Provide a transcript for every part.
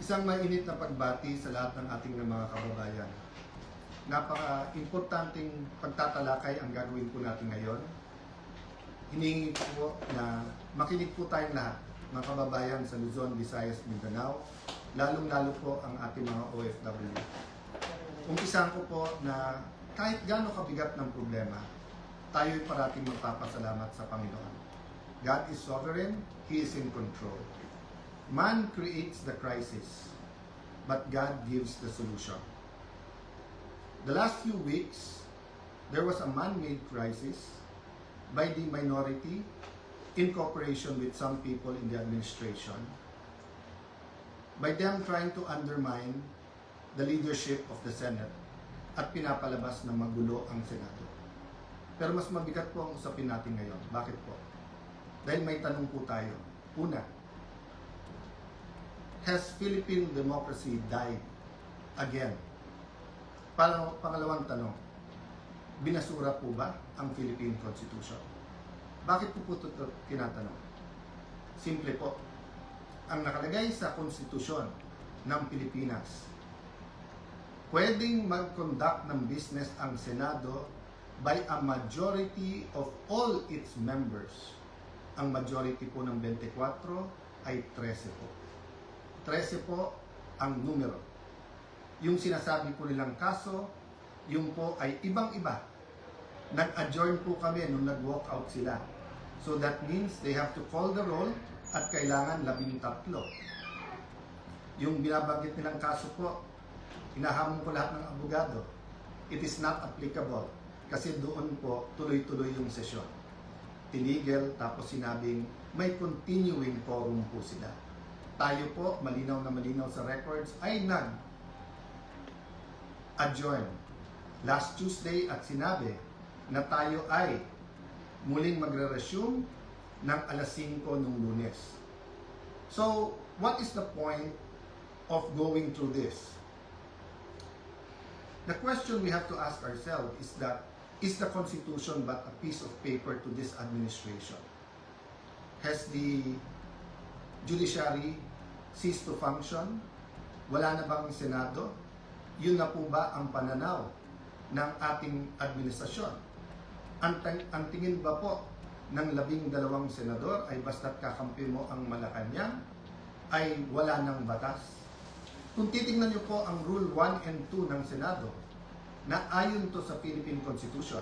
Isang mainit na pagbati sa lahat ng ating mga kababayan. Napaka-importanting pagtatalakay ang gagawin po natin ngayon. Hinihingi po na makinig po tayong lahat, mga kababayan sa Luzon, Visayas, Mindanao, lalong-lalo po ang ating mga OFW. Umpisahan ko po na kahit gaano kabigat ng problema, tayo'y parating magpapasalamat sa Panginoon. God is sovereign, He is in control. Man creates the crisis, but God gives the solution. The last few weeks, there was a man-made crisis by the minority in cooperation with some people in the administration, by them trying to undermine the leadership of the Senate at pinapalabas na magulo ang Senado. Pero mas mabigat po ang usapin natin ngayon. Bakit po? Dahil may tanong po tayo. Una, has Philippine democracy died again? Pangalawang tanong, binasura po ba ang Philippine Constitution? Bakit po ito tinatanong? Simple po, ang nakalagay sa konstitusyon ng Pilipinas, pwedeng mag-conduct ng business ang Senado by a majority of all its members. Ang majority po ng 24 ay 13 po. 13 po ang numero. Yung sinasabi po nilang kaso, yung po ay ibang-iba. Nag-adjourn po kami nung nag-walk out sila. So that means they have to call the roll at kailangan 13. Yung binabanggit nilang kaso po, hinahamon ko lahat ng abogado. It is not applicable kasi doon po tuloy-tuloy yung sesyon. Tinigil tapos sinabing may continuing quorum po sila. Tayo po, malinaw na malinaw sa records, ay nag-adjourn last Tuesday at sinabi na tayo ay muling magre-resume ng alas 5 nung Lunes. So, what is the point of going through this? The question we have to ask ourselves is that, is the Constitution but a piece of paper to this administration? Has the judiciary ceased to function? Wala na bang Senado? Yun na po ba ang pananaw ng ating administrasyon? Ang tingin ba po ng 12 senador ay basta't kakampi mo ang Malacanang ay wala ng batas? Kung titingnan niyo po ang Rule 1 and 2 ng Senado, na ayon to sa Philippine Constitution,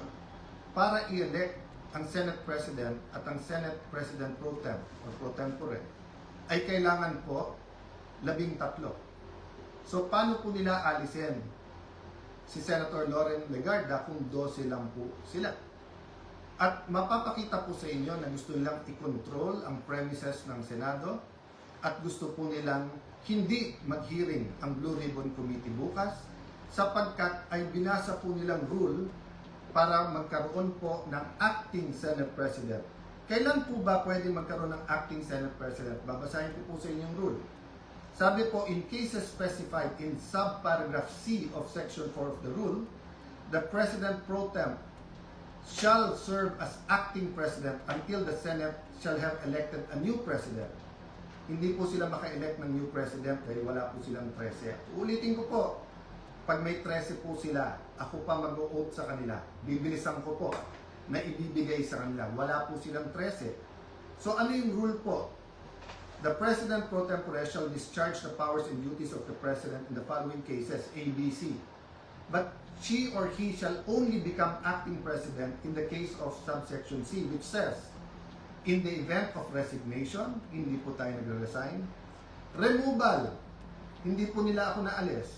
para i-elect ang Senate President at ang Senate President Pro Tem o Pro Tempore, ay kailangan po 13. So, paano po nila alisin si Senator Loren Legarda kung 12 lang po sila? At mapapakita po sa inyo na gusto nilang i-control ang premises ng Senado at gusto po nilang hindi mag-hearing ang Blue Ribbon Committee bukas sapagkat ay binasa po nilang rule para magkaroon po ng acting Senate President. Kailan po ba pwede magkaroon ng acting Senate President? Babasahin ko po sa inyong rule. Sabi po, in cases specified in subparagraph C of Section 4 of the rule, the President Pro Tem shall serve as acting President until the Senate shall have elected a new President. Hindi po sila maka-elect ng new President dahil wala po silang 13. Ulitin ko po, pag may 13 po sila, ako pa mag-o-oath sa kanila. Bibilisan ko po na ibibigay sa kanila. Wala po silang 13. So ano yung rule po? The President Pro Tempore shall discharge the powers and duties of the President in the following cases, A, B, C. But she or he shall only become acting President in the case of subsection C, which says, in the event of resignation, hindi po tayo nagre-resign. Removal, hindi po nila ako naalis.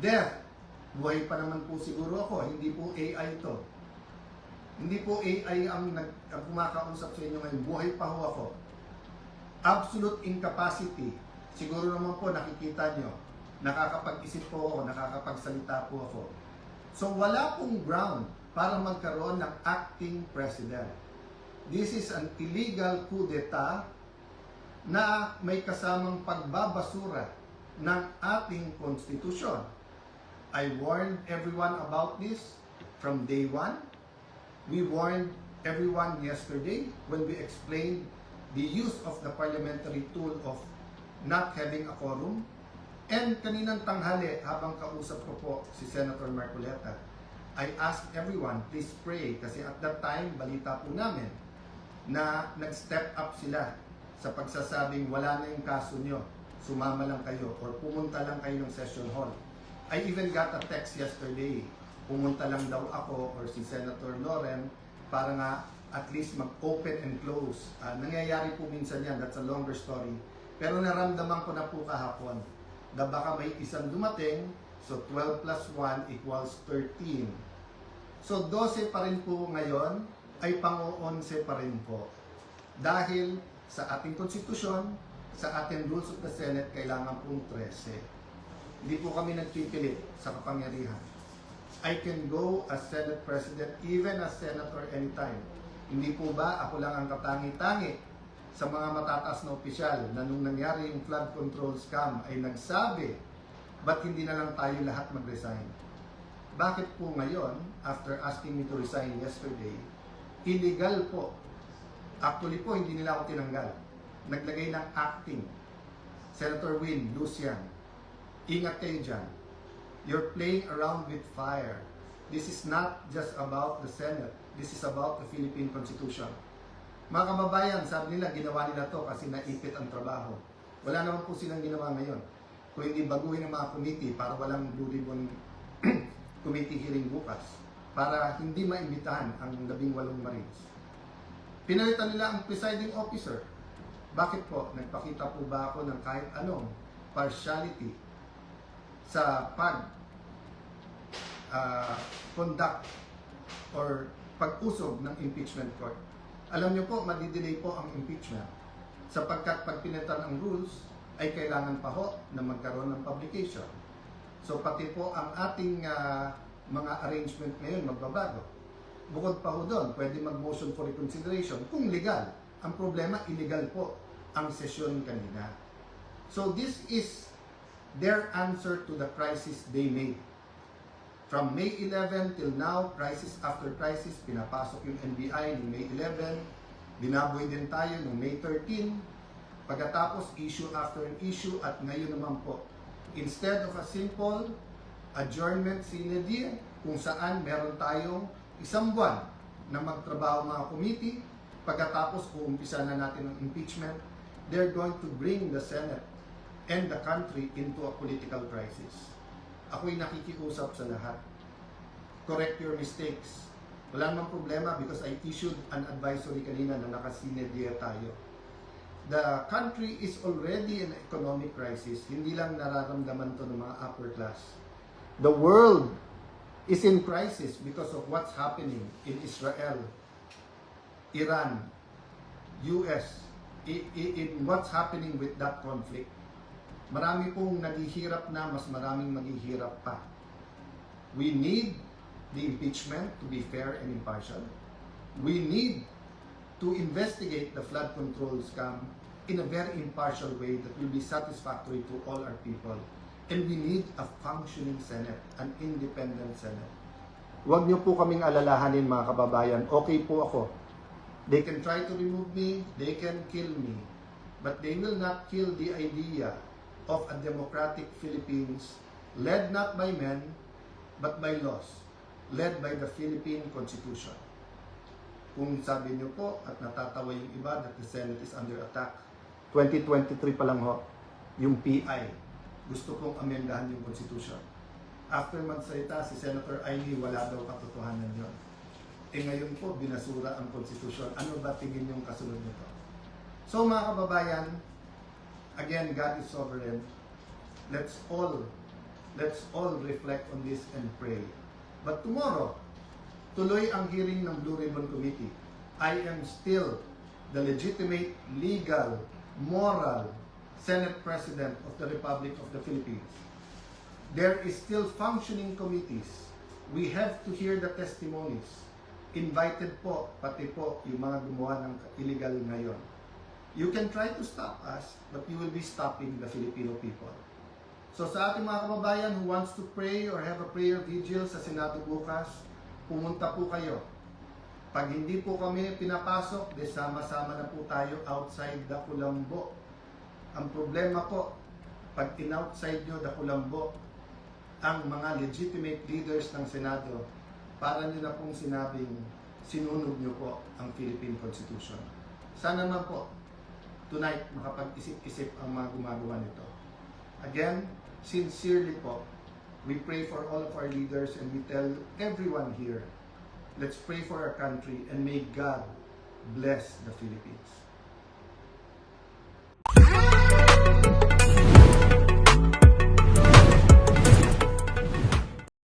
Death, buhay pa naman po siguro ako, hindi po AI ito. Hindi po AI ang kumakausap sa inyo ngayon, buhay pa ho ako. Absolute incapacity, siguro naman po nakikita nyo, nakakapag-isip po ako, nakakapagsalita po ako. So wala pong ground para magkaroon ng acting president. This is an illegal coup d'etat na may kasamang pagbabasura ng ating konstitusyon. I warned everyone about this from day one. We warned everyone yesterday when we explained the use of the parliamentary tool of not having a quorum. And kaninang tanghali, habang kausap ko po si Senator Marcoleta, I asked everyone, please pray. Kasi at that time, balita po namin na nag-step up sila sa pagsasabing wala na yung kaso nyo, sumama lang kayo or pumunta lang kayo ng session hall. I even got a text yesterday, pumunta lang daw ako or si Senator Loren para nga at least mag-open and close. Nangyayari po minsan yan, that's a longer story. Pero naramdaman ko na po kahapon na baka may isang dumating, so 12 plus 1 equals 13. So 12 pa rin po ngayon, ay pang-11 pa rin po. Dahil sa ating konstitusyon, sa ating rules of the Senate, kailangan pong 13. Hindi po kami nagpipilit sa kapangyarihan. I can go as Senate President, even as Senator anytime. Hindi po ba ako lang ang katangi-tangi sa mga matataas na opisyal na nung nangyari yung flood control scam ay nagsabi, ba't hindi na lang tayo lahat mag-resign? Bakit po ngayon, after asking me to resign yesterday, illegal po. Actually po, hindi nila ako tinanggal. Naglagay ng acting. Senator Win, Lucian, ingat kayo dyan. You're playing around with fire. This is not just about the Senate. This is about the Philippine Constitution. Mga kababayan, sabi nila, ginawa nila to kasi naipit ang trabaho. Wala naman po silang ginawa ngayon. Kung hindi baguhin ang mga committee para walang Blue Ribbon committee hearing bukas, para hindi maimbitahan ang 18 Marines. Pinalitan nila ang presiding officer. Bakit po? Nagpakita po ba ako ng kahit anong partiality sa conduct or pag-usog ng impeachment court? Alam niyo po, madidelay po ang impeachment sapagkat pag pinalitan ang rules ay kailangan pa ho na magkaroon ng publication. So pati po ang ating mga arrangement ngayon magbabago. Bukod pa ho doon, pwede mag-motion for reconsideration kung legal. Ang problema, illegal po ang sesyon kanina. So this is their answer to the crisis they made. From May 11 till now, crisis after crisis, pinapasok yung NBI noong May 11, binaboy din tayo noong May 13, pagkatapos issue after issue, at ngayon naman po, instead of a simple adjournment sine die, kung saan meron tayong isang buwan na magtrabaho mga committee, pagkatapos uumpisa na natin ang impeachment, they're going to bring the Senate and the country into a political crisis. Ako'y nakikiusap sa lahat. Correct your mistakes. Wala namang problema because I issued an advisory kanina na nakasine die tayo. The country is already in economic crisis. Hindi lang nararamdaman to ng mga upper class. The world is in crisis because of what's happening in Israel, Iran, US, in what's happening with that conflict. Marami pong naghihirap na, mas maraming maghihirap pa. We need the impeachment to be fair and impartial. We need to investigate the flood control scam in a very impartial way that will be satisfactory to all our people. And we need a functioning Senate, an independent Senate. Huwag niyo po kaming alalahanin mga kababayan, okay po ako. They can try to remove me, they can kill me, but they will not kill the idea of a democratic Philippines led not by men, but by laws, led by the Philippine Constitution. Kung sabi niyo po at natatawa yung iba that the Senate is under attack, 2023 pa lang ho, yung PI, gusto kong amendahan yung Constitution. After magsalita si Senator Aimee, wala daw katotohanan yun. Ngayon po, binasura ang Constitution. Ano ba tingin yung kasunod nito? So mga kababayan, again, God is sovereign. Let's all reflect on this and pray. But tomorrow, tuloy ang hearing ng Blue Ribbon Committee. I am still the legitimate, legal, moral Senate President of the Republic of the Philippines. There is still functioning committees. We have to hear the testimonies. Invited po, pati po yung mga gumawa ng illegal ngayon. You can try to stop us, but you will be stopping the Filipino people. So sa ating mga kababayan who wants to pray or have a prayer vigil sa Senado bukas, pumunta po kayo. Pag hindi po kami pinapasok, sama-sama na po tayo outside the kulambo. Ang problema po, pag in-outside nyo dakulambo ang mga legitimate leaders ng Senado, para nyo na pong sinabing sinunog nyo po ang Philippine Constitution. Sana naman po, tonight, makapag-isip-isip ang mga gumagawa nito. Again, sincerely po, we pray for all of our leaders and we tell everyone here, let's pray for our country and may God bless the Philippines.